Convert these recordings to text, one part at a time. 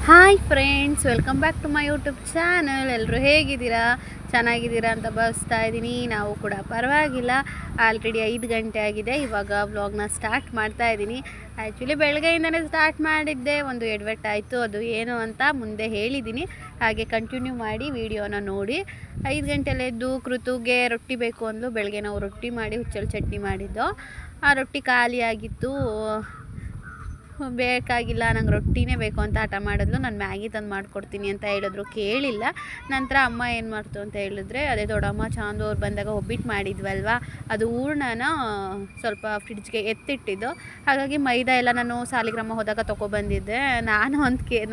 Hi friends, welcome back to my YouTube channel. ಎಲ್ಲರೂ ಹೇಗಿದ್ದೀರಾ? ಚೆನ್ನಾಗಿದ್ದೀರಾ ಅಂತ ಭಾವಿಸ್ತಾ ಇದ್ದೀನಿ. ನಾವು ಕೂಡ ಪರವಾಗಿಲ್ಲ. ಆಲ್ರೆಡಿ 5 ಗಂಟೆ ಆಗಿದೆ. ಇವಾಗ ವ್ಲಾಗ್ನ ಸ್ಟಾರ್ಟ್ ಮಾಡ್ತಾ ಇದ್ದೀನಿ. ಆ್ಯಕ್ಚುಲಿ ಬೆಳಗ್ಗೆಯಿಂದನೇ ಸ್ಟಾರ್ಟ್ ಮಾಡಿದ್ದೆ, ಒಂದು ಎಡವಟ್ಟಾಯಿತು. ಅದು ಏನು ಅಂತ ಮುಂದೆ ಹೇಳಿದ್ದೀನಿ, ಹಾಗೆ ಕಂಟಿನ್ಯೂ ಮಾಡಿ ವಿಡಿಯೋನ ನೋಡಿ. 5 ಗಂಟೆಲೆ ಎದ್ದು ಕೃತುಗೆ ರೊಟ್ಟಿ ಬೇಕು ಅಂದ್ಲು. ಬೆಳಗ್ಗೆ ನಾವು ರೊಟ್ಟಿ ಮಾಡಿ ಹುಚ್ಚಳ ಚಟ್ನಿ ಮಾಡಿದ್ದು. ಆ ರೊಟ್ಟಿ ಖಾಲಿಯಾಗಿತ್ತು. ಬೇಕಾಗಿಲ್ಲ, ನಂಗೆ ರೊಟ್ಟಿನೇ ಬೇಕು ಅಂತ ಹಠ ಮಾಡಿದ್ಲು. ನಾನು ಮ್ಯಾಗಿ ತಂದು ಮಾಡಿಕೊಡ್ತೀನಿ ಅಂತ ಹೇಳಿದ್ರು, ಕೇಳಿಲ್ಲ. ನಂತರ ಅಮ್ಮ ಏನು ಮಾಡ್ತು ಅಂತ ಹೇಳಿದ್ರೆ, ಅದೇ ದೊಡ್ಡಮ್ಮ ಚಾಂದು ಅವ್ರು ಬಂದಾಗ ಒಬ್ಬಿಟ್ಟು ಮಾಡಿದ್ವಲ್ವ, ಅದು ಹೂರ್ಣನ ಸ್ವಲ್ಪ ಫ್ರಿಡ್ಜ್ಗೆ ಎತ್ತಿಟ್ಟಿದ್ದು. ಹಾಗಾಗಿ ಮೈದಾ ಎಲ್ಲ ನಾನು ಸಾಲಿಗ್ರಾಮ ಹೋದಾಗ ತೊಗೊಬಂದಿದ್ದೆ. ನಾನು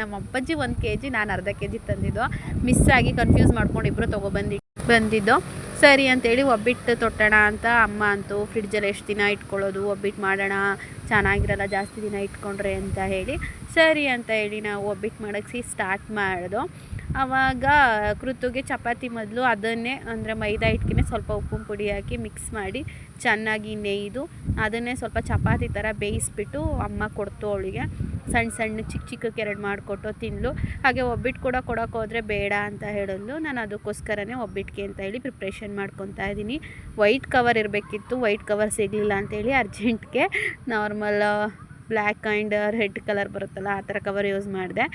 ನಮ್ಮ ಅಪ್ಪಾಜಿ 1 kg, ನಾನು ಅರ್ಧ kg ತಂದಿದ್ದು. ಮಿಸ್ ಆಗಿ ಕನ್ಫ್ಯೂಸ್ ಮಾಡ್ಕೊಂಡು ಇಬ್ಬರು ಬಂದಿದ್ದು. ಸರಿ ಅಂತೇಳಿ ಒಬ್ಬಿಟ್ಟು ತೊಟ್ಟೋಣ ಅಂತ. ಅಮ್ಮ ಅಂತೂ ಫ್ರಿಡ್ಜಲ್ಲಿ ಎಷ್ಟು ದಿನ ಇಟ್ಕೊಳ್ಳೋದು, ಒಬ್ಬಿಟ್ಟು ಮಾಡೋಣ, ಚೆನ್ನಾಗಿರಲ್ಲ ಜಾಸ್ತಿ ದಿನ ಇಟ್ಕೊಂಡ್ರೆ ಅಂತ ಹೇಳಿ, ಸರಿ ಅಂತ ಹೇಳಿ ನಾವು ಒಬ್ಬಿಟ್ಟು ಮಾಡೋಕ್ಕೆ ಸ್ಟಾರ್ಟ್ ಮಾಡೋದು. ಆವಾಗ ಕೃತುಗೆ ಚಪಾತಿ ಮೊದಲು ಅದನ್ನೇ, ಅಂದರೆ ಮೈದಾ ಹಿಟ್ಟಿಗೆ ಸ್ವಲ್ಪ ಉಪ್ಪು ಪುಡಿ ಹಾಕಿ ಮಿಕ್ಸ್ ಮಾಡಿ ಚೆನ್ನಾಗಿ ನೇಯ್ದು ಅದನ್ನೇ ಸ್ವಲ್ಪ ಚಪಾತಿ ಥರ ಬೇಯಿಸ್ಬಿಟ್ಟು ಅಮ್ಮ ಕೊಡ್ತು ಅವಳಿಗೆ. ಸಣ್ಣ ಚಿಕ್ಕಕ್ಕೆ 2 ಮಾಡಿಕೊಟ್ಟು ತಿಂದಳು. ಹಾಗೆ ಒಬ್ಬಿಟ್ಟು ಕೂಡ ಕೊಡೋಕೆ ಹೋದರೆ ಬೇಡ ಅಂತ ಹೇಳಿದ್ಲು. ನಾನು ಅದಕ್ಕೋಸ್ಕರನೇ ಒಬ್ಬಿಟ್ಟಿಗೆ ಅಂತ ಹೇಳಿ ಪ್ರಿಪ್ರೇಷನ್ ಮಾಡ್ಕೊತಾ ಇದ್ದೀನಿ. ವೈಟ್ ಕವರ್ ಇರಬೇಕಿತ್ತು, ವೈಟ್ ಕವರ್ ಸಿಗಲಿಲ್ಲ ಅಂತೇಳಿ ಅರ್ಜೆಂಟ್ಗೆ normal black and red colour ಬರುತ್ತಲ್ಲ, ಆ ಥರ ಕವರ್ ಯೂಸ್ ಮಾಡಿದೆ.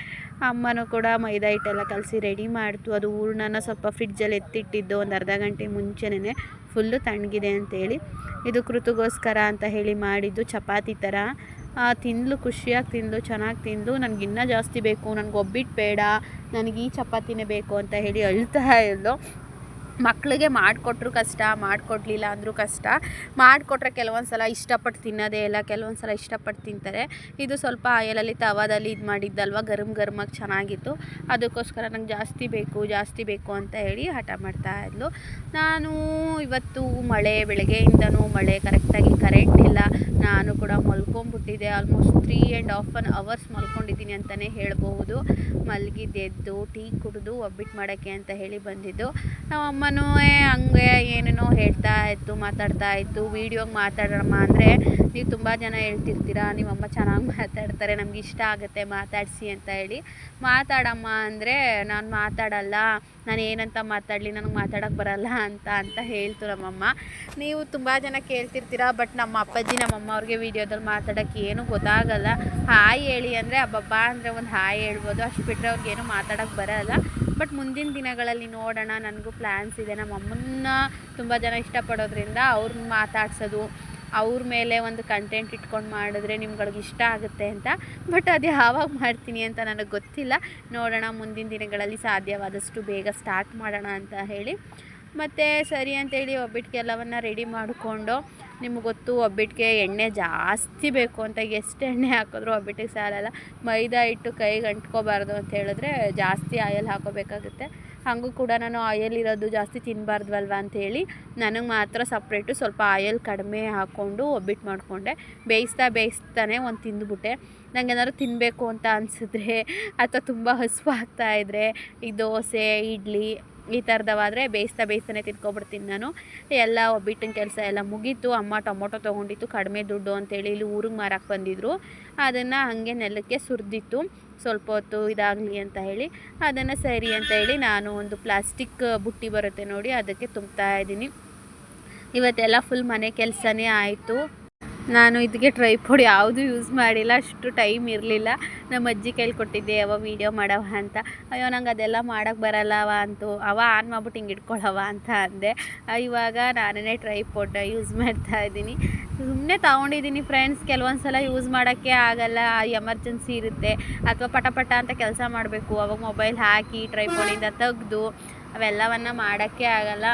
ಅಮ್ಮನೂ ಕೂಡ ಮೈದಾ ಹಿಟ್ಟೆಲ್ಲ ಕಲಸಿ ರೆಡಿ ಮಾಡ್ತು. ಅದು ಹೂರ್ಣನ ಸ್ವಲ್ಪ ಫ್ರಿಡ್ಜಲ್ಲಿ ಎತ್ತಿಟ್ಟಿದ್ದು, ಒಂದು ಅರ್ಧ ಗಂಟೆ ಮುಂಚೆನೇ, ಫುಲ್ಲು ತಣ್ಣಗಿದೆ ಅಂತೇಳಿ. ಇದು ಕೃತುಗೋಸ್ಕರ ಅಂತ ಹೇಳಿ ಮಾಡಿದ್ದು ಚಪಾತಿ ಥರ. ತಿಂದಳು, ಖುಷಿಯಾಗಿ ತಿಂದಳು, ಚೆನ್ನಾಗಿ ತಿಂದಳು. ನನಗಿನ್ನೂ ಜಾಸ್ತಿ ಬೇಕು, ನನಗೆ ಒಬ್ಬಿಟ್ಟು ಬೇಡ, ನನಗೆ ಈ ಚಪಾತಿನೇ ಬೇಕು ಅಂತ ಹೇಳಿ ಅಳ್ತಾ ಇದ್ಲು. ಮಕ್ಕಳಿಗೆ ಮಾಡಿಕೊಟ್ರು ಕಷ್ಟ, ಮಾಡಿಕೊಡ್ಲಿಲ್ಲ ಅಂದರೂ ಕಷ್ಟ. ಮಾಡಿಕೊಟ್ರೆ ಕೆಲವೊಂದು ಸಲ ಇಷ್ಟಪಟ್ಟು ತಿನ್ನೋದೇ ಇಲ್ಲ, ಕೆಲವೊಂದು ಸಲ ಇಷ್ಟಪಟ್ಟು ತಿಂತಾರೆ. ಇದು ಸ್ವಲ್ಪ ಆಯಲಲ್ಲಿ ತವಾದಲ್ಲಿ ಇದು ಮಾಡಿದ್ದಲ್ವ, ಗರಮಾಗಿ ಚೆನ್ನಾಗಿತ್ತು. ಅದಕ್ಕೋಸ್ಕರ ನಂಗೆ ಜಾಸ್ತಿ ಬೇಕು ಅಂತ ಹೇಳಿ ಹಠ ಮಾಡ್ತಾ ಇದ್ಲು. ನಾನು ಇವತ್ತು ಬೆಳಗ್ಗೆಯಿಂದನೂ ಮಳೆ, ಕರೆಕ್ಟಾಗಿ ಕರೆಂಟ್ ಇಲ್ಲ. ನಾನು ಕೂಡ ಮಲ್ಕೊಂಡ್ಬಿಟ್ಟಿದ್ದೆ. ಆಲ್ಮೋಸ್ಟ್ 3.5 hours ಮಲ್ಕೊಂಡಿದ್ದೀನಿ ಅಂತಲೇ ಹೇಳ್ಬೋದು. ಮಲಗಿದ್ದೆದ್ದು ಟೀ ಕುಡಿದು ಒಬ್ಬಿಟ್ಟು ಮಾಡೋಕ್ಕೆ ಅಂತ ಹೇಳಿ ಬಂದಿದ್ದು. ನಮ್ಮಮ್ಮನೂ ಹಂಗೆ ಏನೇನೋ ಮಾತಾಡ್ತಾ ಇತ್ತು. ವೀಡಿಯೋಗೆ ಮಾತಾಡೋಣ ಅಂದರೆ, ನೀವು ತುಂಬ ಜನ ಹೇಳ್ತಿರ್ತೀರ ನಿಮ್ಮಮ್ಮ ಚೆನ್ನಾಗಿ ಮಾತಾಡ್ತಾರೆ, ನಮ್ಗೆ ಇಷ್ಟ ಆಗುತ್ತೆ ಮಾತಾಡಿಸಿ ಅಂತ ಹೇಳಿ. ಮಾತಾಡಮ್ಮ ಅಂದರೆ ನಾನು ಮಾತಾಡಲ್ಲ, ನಾನು ಏನಂತ ಮಾತಾಡಲಿ, ನನಗೆ ಮಾತಾಡೋಕ್ಕೆ ಬರಲ್ಲ ಅಂತ ಹೇಳ್ತು ನಮ್ಮಮ್ಮ. ನೀವು ತುಂಬ ಜನ ಕೇಳ್ತಿರ್ತೀರ, ಬಟ್ ನಮ್ಮ ಅಪ್ಪಾಜಿ ನಮ್ಮಮ್ಮ ಅವ್ರಿಗೆ ವೀಡಿಯೋದಲ್ಲಿ ಮಾತಾಡೋಕ್ಕೆ ಏನೂ ಗೊತ್ತಾಗಲ್ಲ. ಹಾಯ್ ಹೇಳಿ ಅಂದರೆ ಹಬ್ಬಬ್ಬ ಅಂದರೆ ಒಂದು ಹಾಯ್ ಹೇಳ್ಬೋದು, ಅಷ್ಟು ಬಿಟ್ಟರೆ ಅವ್ರಿಗೇನು ಮಾತಾಡೋಕ್ಕೆ ಬರಲ್ಲ. ಬಟ್ ಮುಂದಿನ ದಿನಗಳಲ್ಲಿ ನೋಡೋಣ, ನನಗೂ ಪ್ಲ್ಯಾನ್ಸ್ ಇದೆ. ನಮ್ಮ ಅಮ್ಮನ್ನ ತುಂಬ ಜನ ಇಷ್ಟಪಡೋದ್ರಿಂದ ಅವ್ರನ್ನ ಮಾತಾಡ್ಸೋದು, ಅವ್ರ ಮೇಲೆ ಒಂದು ಕಂಟೆಂಟ್ ಇಟ್ಕೊಂಡು ಮಾಡಿದ್ರೆ ನಿಮ್ಗಳಿಗೆ ಇಷ್ಟ ಆಗುತ್ತೆ ಅಂತ. ಬಟ್ ಅದು ಯಾವಾಗ ಮಾಡ್ತೀನಿ ಅಂತ ನನಗೆ ಗೊತ್ತಿಲ್ಲ. ನೋಡೋಣ, ಮುಂದಿನ ದಿನಗಳಲ್ಲಿ ಸಾಧ್ಯವಾದಷ್ಟು ಬೇಗ ಸ್ಟಾರ್ಟ್ ಮಾಡೋಣ ಅಂತ ಹೇಳಿ. ಮತ್ತು ಸರಿ ಅಂತೇಳಿ ಒಬ್ಬಿಟ್ಟಿಗೆ ಎಲ್ಲವನ್ನು ರೆಡಿ ಮಾಡಿಕೊಂಡು, ನಿಮ್ಗೆ ಗೊತ್ತು ಒಬ್ಬಿಟ್ಟಿಗೆ ಎಣ್ಣೆ ಜಾಸ್ತಿ ಬೇಕು ಅಂತ, ಎಷ್ಟು ಎಣ್ಣೆ ಹಾಕಿದ್ರೂ ಒಬ್ಬಿಟ್ಟಿಗೆ ಸಾಲಲ್ಲ. ಮೈದಾ ಹಿಟ್ಟು ಕೈಗೆ ಅಂಟ್ಕೋಬಾರ್ದು ಅಂತ ಹೇಳಿದ್ರೆ ಜಾಸ್ತಿ ಆಯಲ್ ಹಾಕೋಬೇಕಾಗುತ್ತೆ. ಹಾಗೂ ಕೂಡ ನಾನು ಆಯಲ್ ಇರೋದು ಜಾಸ್ತಿ ತಿನ್ನಬಾರ್ದಲ್ವ ಅಂಥೇಳಿ ನನಗೆ ಮಾತ್ರ ಸಪ್ರೇಟು ಸ್ವಲ್ಪ ಆಯಲ್ ಕಡಿಮೆ ಹಾಕ್ಕೊಂಡು ಒಬ್ಬಿಟ್ಟು ಮಾಡಿಕೊಂಡೆ. ಬೇಯಿಸ್ತಾನೆ ಒಂದು ತಿಂದುಬಿಟ್ಟೆ. ನನಗೆ ಏನಾದ್ರು ತಿನ್ನಬೇಕು ಅಂತ ಅನಿಸಿದ್ರೆ, ಅಥವಾ ತುಂಬ ಹಸಿವಾಗ್ತಾಯಿದ್ರೆ, ಈ ದೋಸೆ, ಇಡ್ಲಿ ಈ ಥರದವಾದರೆ ಬೇಯಿಸ್ತಾನೆ ತಿನ್ಕೊಬಿಡ್ತೀನಿ ನಾನು. ಎಲ್ಲ ಒಬ್ಬಿಟ್ಟಿನ ಕೆಲಸ ಎಲ್ಲ ಮುಗೀತು. ಅಮ್ಮ ಟೊಮೊಟೊ ತೊಗೊಂಡಿತ್ತು, ಕಡಿಮೆ ದುಡ್ಡು ಅಂತೇಳಿ ಇಲ್ಲಿ ಊರಿಗೆ ಮಾರಕ್ಕೆ ಬಂದಿದ್ದರು. ಅದನ್ನು ಹಾಗೆ ನೆಲಕ್ಕೆ ಸುರಿದಿತ್ತು, ಸ್ವಲ್ಪ ಹೊತ್ತು ಇದಾಗಲಿ ಅಂತ ಹೇಳಿ. ಅದನ್ನು ಸರಿ ಅಂತ ಹೇಳಿ ನಾನು ಒಂದು ಪ್ಲಾಸ್ಟಿಕ್ ಬುಟ್ಟಿ ಬರುತ್ತೆ ನೋಡಿ, ಅದಕ್ಕೆ ತುಂಬ್ತಾ ಇದ್ದೀನಿ. ಇವತ್ತೆಲ್ಲ ಫುಲ್ ಮನೆ ಕೆಲಸನೇ ಆಯಿತು. ನಾನು ಇದಕ್ಕೆ ಟ್ರೈಪಾಡ್ ಯಾವುದೂ ಯೂಸ್ ಮಾಡಿಲ್ಲ, ಅಷ್ಟು ಟೈಮ್ ಇರಲಿಲ್ಲ. ನಮ್ಮ ಅಜ್ಜಿ ಕೈಲಿ ಕೊಟ್ಟಿದ್ದೆ ಅವ ವೀಡಿಯೋ ಮಾಡವ ಅಂತ. ಅಯ್ಯೋ ನಂಗೆ ಅದೆಲ್ಲ ಮಾಡೋಕ್ಕೆ ಬರಲ್ಲವ ಅಂತು. ಅವ ಆನ್ ಮಾಡ್ಬಿಟ್ಟು ಹಿಂಗೆ ಇಟ್ಕೊಳ್ಳವ ಅಂತ ಅಂದೆ. ಇವಾಗ ನಾನೇ ಟ್ರೈಪಾಡ್ ಯೂಸ್ ಮಾಡ್ತಾ ಇದ್ದೀನಿ. ಸುಮ್ಮನೆ ತೊಗೊಂಡಿದ್ದೀನಿ ಫ್ರೆಂಡ್ಸ್. ಕೆಲವೊಂದು ಸಲ ಯೂಸ್ ಮಾಡೋಕ್ಕೆ ಆಗಲ್ಲ, ಎಮರ್ಜೆನ್ಸಿ ಇರುತ್ತೆ, ಅಥವಾ ಪಟ ಅಂತ ಕೆಲಸ ಮಾಡಬೇಕು. ಅವಾಗ ಮೊಬೈಲ್ ಹಾಕಿ ಟ್ರೈಪಾಡಿಂದ ತೆಗೆದು ಅವೆಲ್ಲವನ್ನು ಮಾಡೋಕ್ಕೆ ಆಗಲ್ಲ.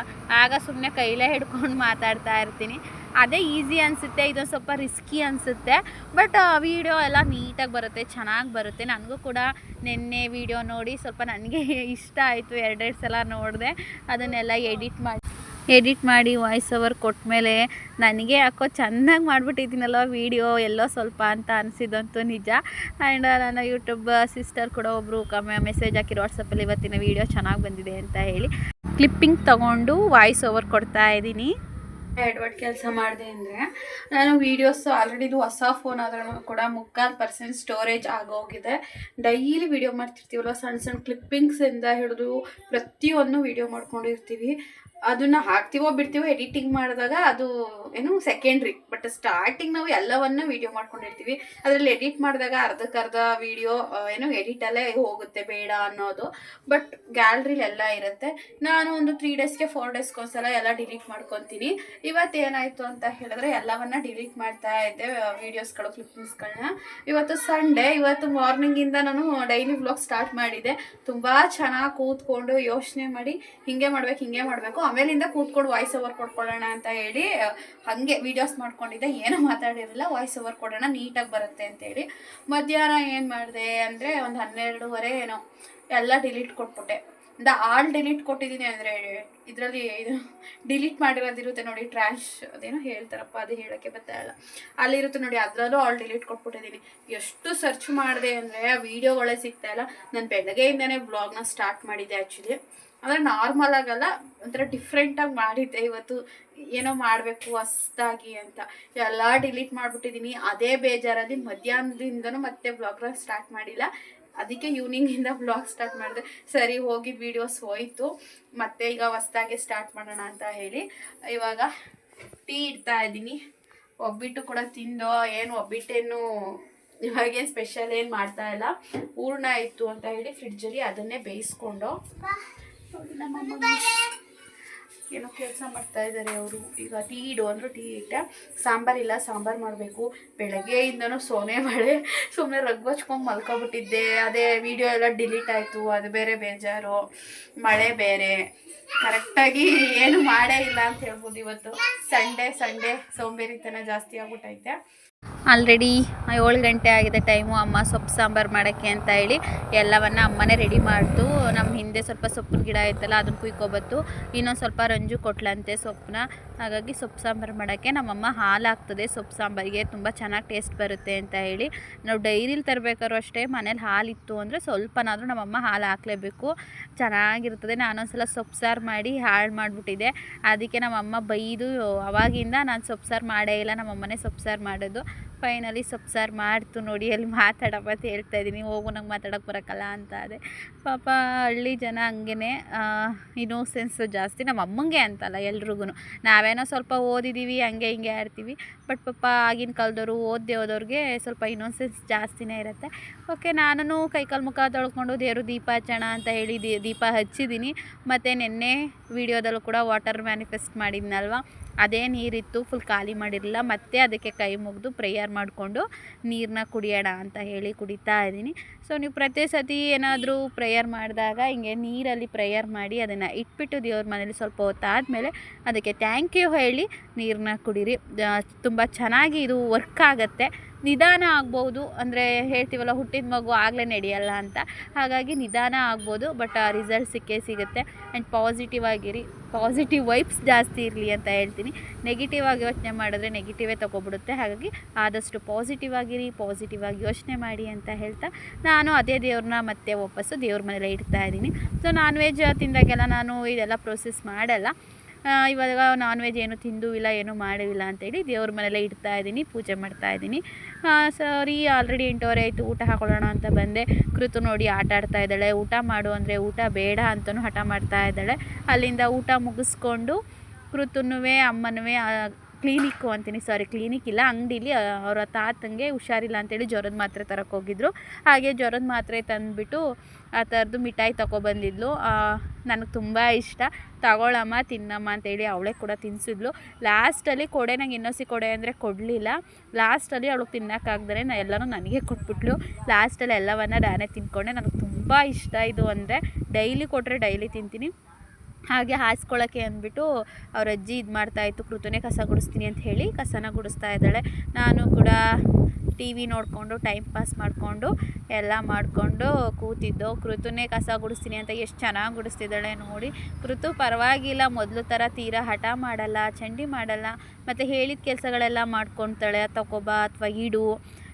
ಆಗ ಸುಮ್ಮನೆ ಕೈಲೇ ಹಿಡ್ಕೊಂಡು ಮಾತಾಡ್ತಾ ಇರ್ತೀನಿ. ಅದೇ ಈಸಿ ಅನಿಸುತ್ತೆ, ಇದೊಂದು ಸ್ವಲ್ಪ ರಿಸ್ಕಿ ಅನಿಸುತ್ತೆ. ಬಟ್ ವೀಡಿಯೋ ಎಲ್ಲ ನೀಟಾಗಿ ಬರುತ್ತೆ, ಚೆನ್ನಾಗಿ ಬರುತ್ತೆ. ನನಗೂ ಕೂಡ ನಿನ್ನೆ ವೀಡಿಯೋ ನೋಡಿ ಸ್ವಲ್ಪ ನನಗೆ ಇಷ್ಟ ಆಯಿತು. 2 ಸಲ ನೋಡಿದೆ. ಅದನ್ನೆಲ್ಲ ಎಡಿಟ್ ಮಾಡಿ ವಾಯ್ಸ್ ಓವರ್ ಕೊಟ್ಟಮೇಲೆ ನನಗೆ ಯಾಕೋ ಚೆನ್ನಾಗಿ ಮಾಡಿಬಿಟ್ಟಿದ್ದೀನಲ್ವ ವೀಡಿಯೋ, ಎಲ್ಲೋ ಸ್ವಲ್ಪ ಅಂತ ಅನಿಸಿದಂತೂ ನಿಜ. ಆ್ಯಂಡ್ ನನ್ನ ಯೂಟ್ಯೂಬ್ ಸಿಸ್ಟರ್ ಕೂಡ ಒಬ್ಬರು ಮೆಸೇಜ್ ಹಾಕಿರೋ ವಾಟ್ಸಪ್ಪಲ್ಲಿ, ಇವತ್ತಿನ ವೀಡಿಯೋ ಚೆನ್ನಾಗಿ ಬಂದಿದೆ ಅಂತ ಹೇಳಿ ಕ್ಲಿಪ್ಪಿಂಗ್ ತೊಗೊಂಡು ವಾಯ್ಸ್ ಓವರ್ ಕೊಡ್ತಾ ಇದ್ದೀನಿ. ಎಡ್ವರ್ಡ್ ಕೆಲಸ ಮಾಡಿದೆ ಅಂದರೆ ನಾನು ವೀಡಿಯೋಸ್ ಆಲ್ರೆಡಿ ಇದು ಹೊಸ ಫೋನ್ ಆದ್ರೂ ಕೂಡ 3% ಸ್ಟೋರೇಜ್ ಆಗೋಗಿದೆ. ಡೈಲಿ ವೀಡಿಯೋ ಮಾಡ್ತಿರ್ತೀವಲ್ಲ, ಸಣ್ಣ ಸಣ್ಣ ಕ್ಲಿಪ್ಪಿಂಗ್ಸಿಂದ ಹಿಡಿದು ಪ್ರತಿಯೊಂದು ವೀಡಿಯೋ ಮಾಡ್ಕೊಂಡಿರ್ತೀವಿ. ಅದನ್ನು ಹಾಕ್ತೀವೋ ಬಿಡ್ತೀವೋ ಎಡಿಟಿಂಗ್ ಮಾಡಿದಾಗ ಅದು ಏನು ಸೆಕೆಂಡ್ರಿ. ಬಟ್ ಸ್ಟಾರ್ಟಿಂಗ್ ನಾವು ಎಲ್ಲವನ್ನೂ ವೀಡಿಯೋ ಮಾಡ್ಕೊಂಡಿರ್ತೀವಿ. ಅದರಲ್ಲಿ ಎಡಿಟ್ ಮಾಡಿದಾಗ ಅರ್ಧಕ್ಕರ್ಧ ವೀಡಿಯೋ ಏನು ಎಡಿಟಲ್ಲೇ ಹೋಗುತ್ತೆ ಬೇಡ ಅನ್ನೋದು. ಬಟ್ ಗ್ಯಾಲ್ರಿಲಿ ಎಲ್ಲ ಇರುತ್ತೆ. ನಾನು ಒಂದು 3 ಡೇಸ್ಗೆ 4 ಡೇಸ್ಗೆ ಒಂದ್ಸಲ ಎಲ್ಲ ಡಿಲೀಟ್ ಮಾಡ್ಕೊತೀನಿ. ಇವತ್ತು ಏನಾಯಿತು ಅಂತ ಹೇಳಿದ್ರೆ ಎಲ್ಲವನ್ನ ಡಿಲೀಟ್ ಮಾಡ್ತಾ ಇದ್ದೆ, ವೀಡಿಯೋಸ್ಗಳು ಕ್ಲಿಪ್ಪಿಂಗ್ಸ್ಗಳನ್ನ. ಇವತ್ತು ಸಂಡೇ, ಇವತ್ತು ಮಾರ್ನಿಂಗಿಂದ ನಾನು ಡೈಲಿ ವ್ಲಾಗ್ ಸ್ಟಾರ್ಟ್ ಮಾಡಿದೆ. ತುಂಬ ಚೆನ್ನಾಗಿ ಕೂತ್ಕೊಂಡು ಯೋಚನೆ ಮಾಡಿ ಹಿಂಗೆ ಮಾಡಬೇಕು ಆಮೇಲಿಂದ ಕೂತ್ಕೊಂಡು ವಾಯ್ಸ್ ಓವರ್ ಕೊಡ್ಕೊಳ್ಳೋಣ ಅಂತ ಹೇಳಿ ಹಾಗೆ ವೀಡಿಯೋಸ್ ಮಾಡ್ಕೊಂಡಿದ್ದೆ. ಏನೂ ಮಾತಾಡಿರಲಿಲ್ಲ, ವಾಯ್ಸ್ ಓವರ್ ಕೊಡೋಣ ನೀಟಾಗಿ ಬರುತ್ತೆ ಅಂತೇಳಿ. ಮಧ್ಯಾಹ್ನ ಏನು ಮಾಡಿದೆ ಅಂದರೆ ಒಂದು 12:30 ಏನೋ ಎಲ್ಲ ಡಿಲೀಟ್ ಕೊಟ್ಬಿಟ್ಟೆ. ಆಲ್ ಡಿಲೀಟ್ ಕೊಟ್ಟಿದ್ದೀನಿ ಅಂದರೆ ಇದರಲ್ಲಿ ಇದು ಡಿಲೀಟ್ ಮಾಡಿರೋದಿರುತ್ತೆ ನೋಡಿ, ಟ್ರ್ಯಾಶ್ ಅದೇನೋ ಹೇಳ್ತಾರಪ್ಪ, ಅದು ಹೇಳೋಕ್ಕೆ ಬರ್ತಾಯಿಲ್ಲ, ಅಲ್ಲಿರುತ್ತೆ ನೋಡಿ, ಅದರಲ್ಲೂ ಆಲ್ ಡಿಲೀಟ್ ಕೊಟ್ಬಿಟ್ಟಿದ್ದೀನಿ. ಎಷ್ಟು ಸರ್ಚ್ ಮಾಡಿದೆ ಅಂದರೆ ವೀಡಿಯೋಗಳೇ ಸಿಗ್ತಾಯಿಲ್ಲ. ನಾನು ಬೆಳಗ್ಗೆಯಿಂದನೇ ಬ್ಲಾಗ್ನ ಸ್ಟಾರ್ಟ್ ಮಾಡಿದ್ದೆ ಆ್ಯಕ್ಚುಲಿ. ಅಂದರೆ ನಾರ್ಮಲ್ ಆಗಲ್ಲ, ಒಂಥರ ಡಿಫ್ರೆಂಟಾಗಿ ಮಾಡಿದ್ದೆ. ಇವತ್ತು ಏನೋ ಮಾಡಬೇಕು ಹೊಸ್ದಾಗಿ ಅಂತ ಎಲ್ಲ ಡಿಲೀಟ್ ಮಾಡಿಬಿಟ್ಟಿದ್ದೀನಿ. ಅದೇ ಬೇಜಾರಲ್ಲಿ ಮಧ್ಯಾಹ್ನದಿಂದನೂ ಮತ್ತೆ ಬ್ಲಾಗ್ನ ಸ್ಟಾರ್ಟ್ ಮಾಡಿಲ್ಲ. ಅದಕ್ಕೆ ಈವ್ನಿಂಗಿಂದ ಬ್ಲಾಗ್ ಸ್ಟಾರ್ಟ್ ಮಾಡಿದೆ. ಸರಿ ಹೋಗಿದ್ದು ವೀಡಿಯೋಸ್ ಹೋಯಿತು, ಮತ್ತು ಈಗ ಹೊಸ್ದಾಗಿ ಸ್ಟಾರ್ಟ್ ಮಾಡೋಣ ಅಂತ ಹೇಳಿ ಇವಾಗ ಟೀ ಇಡ್ತಾ ಇದ್ದೀನಿ. ಒಬ್ಬಿಟ್ಟು ಕೂಡ ತಿಂದೋ ಏನು, ಒಬ್ಬಿಟ್ಟೇನು ಇವಾಗೇನು ಸ್ಪೆಷಲ್ ಏನು ಮಾಡ್ತಾ ಇಲ್ಲ. ಹೂರ್ಣ ಇತ್ತು ಅಂತ ಹೇಳಿ ಫ್ರಿಡ್ಜಲ್ಲಿ ಅದನ್ನೇ ಬೇಯಿಸ್ಕೊಂಡು ನಮ್ಮಮ್ಮ ಏನೋ ಕೆಲಸ ಮಾಡ್ತಾ ಇದ್ದಾರೆ ಅವರು. ಈಗ ಟೀ ಇಡು ಅಂದರು, ಟೀ ಇಟ್ಟೆ. ಸಾಂಬಾರಿಲ್ಲ, ಸಾಂಬಾರು ಮಾಡಬೇಕು. ಬೆಳಗ್ಗೆಯಿಂದನೂ ಸೋನೆ ಮಳೆ, ಸುಮ್ಮನೆ ರಗ್ಗೊಚ್ಕೊಂಡು ಮಲ್ಕೊಬಿಟ್ಟಿದ್ದೆ. ಅದೇ ವಿಡಿಯೋ ಎಲ್ಲ ಡಿಲೀಟ್ ಆಯಿತು, ಅದು ಬೇರೆ ಬೇಜಾರು, ಮಳೆ ಬೇರೆ, ಕರೆಕ್ಟಾಗಿ ಏನು ಮಾಡೇ ಇಲ್ಲ ಅಂತ ಹೇಳ್ಬೋದು. ಇವತ್ತು ಸಂಡೇ ಸೋಂಬೇರಿತನ ಜಾಸ್ತಿ ಆಗ್ಬಿಟ್ಟೈತೆ. ಆಲ್ರೆಡಿ 7 ಗಂಟೆ ಆಗಿದೆ ಟೈಮು. ಅಮ್ಮ ಸೊಪ್ಪು ಸಾಂಬಾರು ಮಾಡೋಕ್ಕೆ ಅಂತ ಹೇಳಿ ಎಲ್ಲವನ್ನು ಅಮ್ಮನೇ ರೆಡಿ ಮಾಡ್ತು. ನಮ್ಮ ಹಿಂದೆ ಸ್ವಲ್ಪ ಸೊಪ್ಪಿನ ಗಿಡ ಐತಲ್ಲ, ಅದನ್ನು ಕುಯ್ಕೊಬತ್ತು. ಇನ್ನೊಂದು ಸ್ವಲ್ಪ ರಂಜು ಕೊಟ್ಲಂತೆ ಸೊಪ್ಪನ್ನ. ಹಾಗಾಗಿ ಸೊಪ್ಪು ಸಾಂಬಾರು ಮಾಡೋಕ್ಕೆ ನಮ್ಮಮ್ಮ ಹಾಲು ಹಾಕ್ತದೆ. ಸೊಪ್ಪು ಸಾಂಬಾರಿಗೆ ತುಂಬ ಚೆನ್ನಾಗಿ ಟೇಸ್ಟ್ ಬರುತ್ತೆ ಅಂತ ಹೇಳಿ. ನಾವು ಡೈರಿಲಿ ತರಬೇಕಾದ್ರೂ ಅಷ್ಟೇ, ಮನೇಲಿ ಹಾಲಿತ್ತು ಅಂದರೆ ಸ್ವಲ್ಪನಾದರೂ ನಮ್ಮಮ್ಮ ಹಾಲು ಹಾಕಲೇಬೇಕು, ಚೆನ್ನಾಗಿರ್ತದೆ. ನಾನೊಂದ್ಸಲ ಸೊಪ್ಪು ಸಾರು ಮಾಡಿ ಹಾಳು ಮಾಡಿಬಿಟ್ಟಿದ್ದೆ. ಅದಕ್ಕೆ ನಮ್ಮಮ್ಮ ಬೈದು ಅವಾಗಿಂದ ನಾನು ಸೊಪ್ಪು ಸಾರು ಮಾಡೇ ಇಲ್ಲ. ನಮ್ಮಮ್ಮನೇ ಸೊಪ್ಪು ಸಾರು ಮಾಡೋದು. ಫೈನಲಿ ಸೊಪ್ಪು ಸಾರು ಮಾಡ್ತು ನೋಡಿ. ಅಲ್ಲಿ ಮಾತಾಡಪ್ಪ ಅಂತ ಹೇಳ್ತಾ ಇದ್ದೀನಿ, ಹೋಗು ನಂಗೆ ಮಾತಾಡೋಕ್ಕೆ ಬರೋಕ್ಕಲ್ಲ ಅಂತ. ಅದೇ ಪಾಪ ಹಳ್ಳಿ ಜನ ಹಂಗೇ, ಇನ್ನೋಸೆನ್ಸು ಜಾಸ್ತಿ. ನಮ್ಮ ಅಮ್ಮಂಗೆ ಅಂತಲ್ಲ, ಎಲ್ರಿಗೂ. ನಾವೇನೋ ಸ್ವಲ್ಪ ಓದಿದ್ದೀವಿ, ಹಂಗೆ ಹಿಂಗೆ ಆಡ್ತೀವಿ. ಬಟ್ ಪಾಪ ಆಗಿನ ಕಾಲದವರು ಓದದೆ ಹೋದವ್ರಿಗೆ ಸ್ವಲ್ಪ ಇನ್ನೋಸೆನ್ಸ್ ಜಾಸ್ತಿನೇ ಇರುತ್ತೆ. ಓಕೆ, ನಾನು ಕೈಕಾಲು ಮುಖ ತೊಳ್ಕೊಂಡು ದೇವರು ದೀಪ ಹಚ್ಚೋಣ ಅಂತ ಹೇಳಿ ದೀಪ ಹಚ್ಚಿದ್ದೀನಿ. ಮತ್ತು ನೆನ್ನೆ ವೀಡಿಯೋದಲ್ಲೂ ಕೂಡ ವಾಟರ್ ಮ್ಯಾನಿಫೆಸ್ಟ್ ಮಾಡಿದ್ನಲ್ವ, ಅದೇ ನೀರಿತ್ತು, ಫುಲ್ ಖಾಲಿ ಮಾಡಿರಲಿಲ್ಲ. ಮತ್ತೆ ಅದಕ್ಕೆ ಕೈ ಮುಗಿದು ಪ್ರೇಯರ್ ಮಾಡಿಕೊಂಡು ನೀರನ್ನ ಕುಡಿಯೋಣ ಅಂತ ಹೇಳಿ ಕುಡಿತಾ ಇದ್ದೀನಿ. ಸೊ ನೀವು ಪ್ರತಿ ಸತಿ ಏನಾದರೂ ಪ್ರೇಯರ್ ಮಾಡಿದಾಗ ಹಿಂಗೆ ನೀರಲ್ಲಿ ಪ್ರೇಯರ್ ಮಾಡಿ ಅದನ್ನು ಇಟ್ಬಿಟ್ಟು ದೇವ್ರ ಮನೇಲಿ ಸ್ವಲ್ಪ ಹೊತ್ತಾದಮೇಲೆ ಅದಕ್ಕೆ ಥ್ಯಾಂಕ್ ಯು ಹೇಳಿ ನೀರನ್ನ ಕುಡೀರಿ. ತುಂಬ ಚೆನ್ನಾಗಿ ಇದು ವರ್ಕ್ ಆಗುತ್ತೆ. ನಿಧಾನ ಆಗ್ಬೋದು, ಅಂದರೆ ಹೇಳ್ತೀವಲ್ಲ ಹುಟ್ಟಿದ ಮಗು ಆಗಲೇ ನಡೆಯಲ್ಲ ಅಂತ, ಹಾಗಾಗಿ ನಿಧಾನ ಆಗ್ಬೋದು, ಬಟ್ ಆ ರಿಸಲ್ಟ್ ಸಿಗುತ್ತೆ. ಆ್ಯಂಡ್ ಪಾಸಿಟಿವ್ ಆಗಿರಿ, ಪಾಸಿಟಿವ್ ವೈಬ್ಸ್ ಜಾಸ್ತಿ ಇರಲಿ ಅಂತ ಹೇಳ್ತೀನಿ. ನೆಗೆಟಿವ್ ಆಗಿ ಯೋಚನೆ ಮಾಡಿದ್ರೆ ನೆಗೆಟಿವೇ ತೊಗೊಬಿಡುತ್ತೆ. ಹಾಗಾಗಿ ಆದಷ್ಟು ಪಾಸಿಟಿವ್ ಆಗಿರಿ, ಪಾಸಿಟಿವ್ ಆಗಿ ಯೋಚನೆ ಮಾಡಿ ಅಂತ ಹೇಳ್ತಾ ನಾನು ಅದೇ ದೇವ್ರನ್ನ ಮತ್ತೆ ವಾಪಸ್ಸು ದೇವ್ರ ಮನೇಲೆ ಇಡ್ತಾ ಇದ್ದೀನಿ. ಸೊ ನಾನ್ ವೆಜ್ ತಿಂದಾಗೆಲ್ಲ ನಾನು ಇದೆಲ್ಲ ಪ್ರೋಸೆಸ್ ಮಾಡಲ್ಲ. ಇವಾಗ ನಾನ್ ವೆಜ್ ಏನು ತಿಂದೂ ಇಲ್ಲ, ಏನೂ ಮಾಡಿಲ್ಲ ಅಂತೇಳಿ ದೇವ್ರ ಮನೇಲೆ ಇಡ್ತಾ ಇದ್ದೀನಿ, ಪೂಜೆ ಮಾಡ್ತಾ ಇದ್ದೀನಿ. ಸರಿ, ಆಲ್ರೆಡಿ 8:30 ಆಯಿತು, ಊಟ ಹಾಕೊಳ್ಳೋಣ ಅಂತ ಬಂದೆ. ಕೃತು ನೋಡಿ ಆಟ ಆಡ್ತಾ ಇದ್ದಾಳೆ. ಊಟ ಮಾಡು ಅಂದರೆ ಊಟ ಬೇಡ ಅಂತಲೂ ಹಠ ಮಾಡ್ತಾ ಇದ್ದಾಳೆ. ಅಲ್ಲಿಂದ ಊಟ ಮುಗಿಸ್ಕೊಂಡು ಕೃತುನೂ ಅಮ್ಮನೂ ಕ್ಲಿನಿಕ್ಕು ಅಂತೀನಿ, ಕ್ಲಿನಿಕ್ ಇಲ್ಲ, ಅಂಗಡೀಲಿ ಅವರ ತಾತಂಗೆ ಹುಷಾರಿಲ್ಲ ಅಂತೇಳಿ ಜ್ವರದ ಮಾತ್ರೆ ತರಕ್ಕೆ ಹೋಗಿದ್ರು. ಹಾಗೆ ಜ್ವರದ ಮಾತ್ರೆ ತಂದುಬಿಟ್ಟು ಆ ಥರದ್ದು ಮಿಠಾಯಿ ತೊಗೊಬಂದಿದ್ಲು. ನನಗೆ ತುಂಬ ಇಷ್ಟ. ತಗೊಳಮ್ಮ ತಿನ್ನಮ್ಮ ಅಂತೇಳಿ ಅವಳೇ ಕೂಡ ತಿನ್ನಿಸಿದ್ಲು. ಲಾಸ್ಟಲ್ಲಿ ಕೊಡೆ, ನಂಗೆ ಇನ್ನೊಸಿ ಕೊಡೆ ಅಂದರೆ ಕೊಡಲಿಲ್ಲ. ಲಾಸ್ಟಲ್ಲಿ ಅವಳಿಗೆ ತಿನ್ನೋಕ್ಕಾಗ್ದೇ ಎಲ್ಲನೂ ನನಗೆ ಕೊಟ್ಬಿಟ್ಲು. ಲಾಸ್ಟಲ್ಲಿ ಎಲ್ಲವನ್ನ ನಾನೇ ತಿನ್ಕೊಂಡೆ. ನನಗೆ ತುಂಬ ಇಷ್ಟ ಇದು ಅಂದರೆ, ಡೈಲಿ ಕೊಟ್ಟರೆ ಡೈಲಿ ತಿಂತೀನಿ. ಹಾಗೆ ಹಾಸ್ಕೊಳ್ಳೋಕ್ಕೆ ಅಂದ್ಬಿಟ್ಟು ಅವ್ರ ಅಜ್ಜಿ ಇದು ಮಾಡ್ತಾಯಿತ್ತು, ಕೃತುನೇ ಕಸ ಗುಡಿಸ್ತೀನಿ ಅಂತ ಹೇಳಿ ಕಸನ ಗುಡಿಸ್ತಾ ಇದ್ದಾಳೆ. ನಾನು ಕೂಡ ಟಿ ವಿ ನೋಡಿಕೊಂಡು ಟೈಮ್ ಪಾಸ್ ಮಾಡಿಕೊಂಡು ಎಲ್ಲ ಮಾಡಿಕೊಂಡು ಕೂತಿದ್ದು. ಕೃತುನೇ ಕಸ ಗುಡಿಸ್ತೀನಿ ಅಂತ ಎಷ್ಟು ಚೆನ್ನಾಗಿ ಗುಡಿಸ್ತಿದ್ದಾಳೆ ನೋಡಿ. ಕೃತು ಪರವಾಗಿಲ್ಲ, ಮೊದಲು ಥರ ತೀರಾ ಹಠ ಮಾಡಲ್ಲ, ಚಂಡಿ ಮಾಡಲ್ಲ, ಮತ್ತು ಹೇಳಿದ ಕೆಲಸಗಳೆಲ್ಲ ಮಾಡ್ಕೊತಾಳೆ. ತಗೊಬಾ ಅಥವಾ ಇಡು,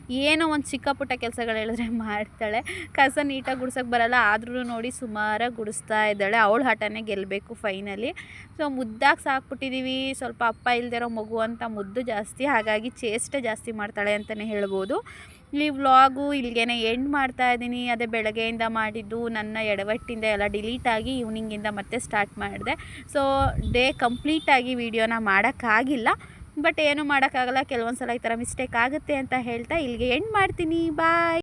ಏನೋ ಒಂದು ಚಿಕ್ಕ ಪುಟ್ಟ ಕೆಲಸಗಳು ಹೇಳಿದ್ರೆ ಮಾಡ್ತಾಳೆ. ಕಸ ನೀಟಾಗಿ ಗುಡ್ಸೋಕ್ಕೆ ಬರಲ್ಲ, ಆದ್ರೂ ನೋಡಿ ಸುಮಾರಾಗಿ ಗುಡಿಸ್ತಾ ಇದ್ದಾಳೆ. ಅವಳ ಹಠನೇ ಗೆಲ್ಲಬೇಕು ಫೈನಲಿ. ಸೊ ಮುದ್ದಾಗಿ ಸಾಕ್ಬಿಟ್ಟಿದ್ದೀವಿ, ಸ್ವಲ್ಪ ಅಪ್ಪ ಇಲ್ದಿರೋ ಮಗು ಅಂತ ಮುದ್ದು ಜಾಸ್ತಿ, ಹಾಗಾಗಿ ಚೇಷ್ಟೆ ಜಾಸ್ತಿ ಮಾಡ್ತಾಳೆ ಅಂತಲೇ ಹೇಳ್ಬೋದು. ಈ ವ್ಲಾಗು ಇಲ್ಲಿಗೆ ಎಂಡ್ ಮಾಡ್ತಾ ಇದ್ದೀನಿ. ಅದೇ ಬೆಳಗ್ಗೆಯಿಂದ ಮಾಡಿದ್ದು ನನ್ನ ಎಡವಟ್ಟಿಂದ ಎಲ್ಲ ಡಿಲೀಟಾಗಿ ಈವ್ನಿಂಗಿಂದ ಮತ್ತೆ ಸ್ಟಾರ್ಟ್ ಮಾಡಿದೆ. ಸೊ ಡೇ ಕಂಪ್ಲೀಟಾಗಿ ವೀಡಿಯೋನ ಮಾಡೋಕ್ಕಾಗಿಲ್ಲ, ಬಟ್ ಏನು ಮಾಡೋಕ್ಕಾಗಲ್ಲ, ಕೆಲವೊಂದು ಸಲ ಈ ಥರ ಮಿಸ್ಟೇಕ್ ಆಗುತ್ತೆ ಅಂತ ಹೇಳ್ತಾ ಇಲ್ಲಿಗೆ ಎಂಡ್ ಮಾಡ್ತೀನಿ. ಬಾಯ್.